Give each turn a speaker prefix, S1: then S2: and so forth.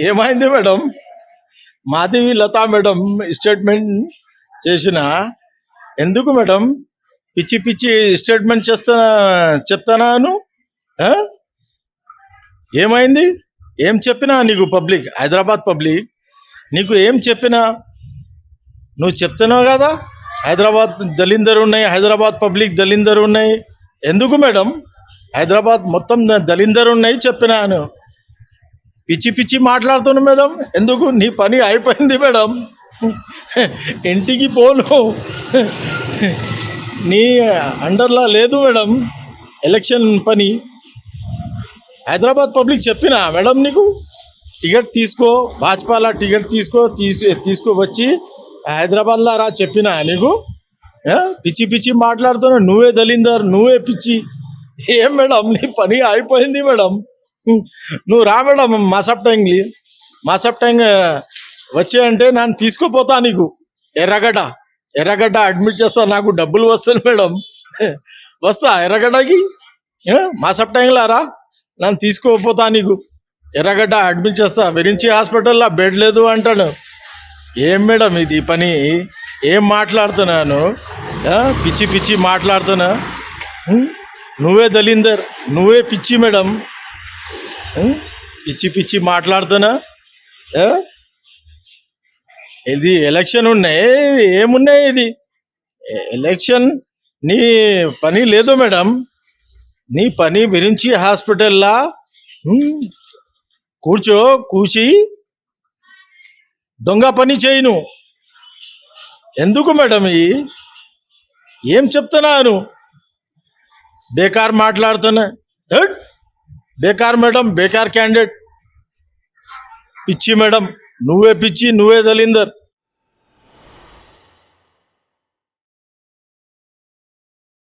S1: ఏమైంది madam? Madhavi Latha madam statement చేసిన ఎందుకు మేడం పిచ్చి పిచ్చి స్టేట్మెంట్ చెప్తాను. ఆ? ఏమైంది? ఏం చెప్పినా నీకు పబ్లిక్, హైదరాబాద్ పబ్లిక్ నీకు ఏం చెప్పినా నువ్వు చెప్తున్నావు కదా, హైదరాబాద్ దళిందరు ఉన్నాయి, హైదరాబాద్ పబ్లిక్ దళిందరు ఉన్నాయి. ఎందుకు మేడం? హైదరాబాద్ మొత్తం దళిందరు ఉన్నాయి చెప్పినాను. పిచ్చి పిచ్చి మాట్లాడుతున్నా మేడం. ఎందుకు? నీ పని అయిపోయింది మేడం. ఇంటికి పోను. నీ అండర్లా లేదు మేడం ఎలక్షన్ పని. హైదరాబాద్ పబ్లిక్ చెప్పినా మేడం నీకు టికెట్ తీసుకో, భాజపాలా టికెట్ తీసుకువచ్చి హైదరాబాద్లో రా చెప్పినా నీకు. పిచ్చి పిచ్చి మాట్లాడుతున్నావు. నువ్వే దళిందర్, నువ్వే పిచ్చి. ఏం మేడం నీ పని అయిపోయింది మేడం. నువ్వు రా మేడం మాసప్ టైం వచ్చే అంటే నన్ను తీసుకుపోతా నీకు ఎర్రగడ్డ అడ్మిట్ చేస్తా. నాకు డబ్బులు వస్తాయి మేడం. వస్తా ఎర్రగడ్డకి మాసప్ టైంలో రా, నన్ను తీసుకోపోతా నీకు ఎర్రగడ్డ అడ్మిట్ చేస్తా. విరించి హాస్పిటల్లో బెడ్ లేదు అంటాను. ఏం మేడం ఇది పని? ఏం మాట్లాడుతున్నాను? పిచ్చి పిచ్చి మాట్లాడుతున్నా. నువ్వే దళిందర్, నువ్వే పిచ్చి మేడం. పిచ్చి పిచ్చి మాట్లాడుతున్నా. ఇది ఎలక్షన్ ఉన్నాయి, ఏమున్నాయి ఇది ఎలక్షన్? నీ పని లేదు మేడం. నీ పని విరించి హాస్పిటల్లా కూర్చి దొంగ పని చేయను. ఎందుకు మేడం? ఏం చెప్తున్నాను? బేకార్ మాట్లాడుతున్నా. బేకార్ మేడం, బేకార్ క్యాండిడేట్. పిచ్చి మేడం, నువ్వే పిచ్చి, నువ్వే దళిందర్.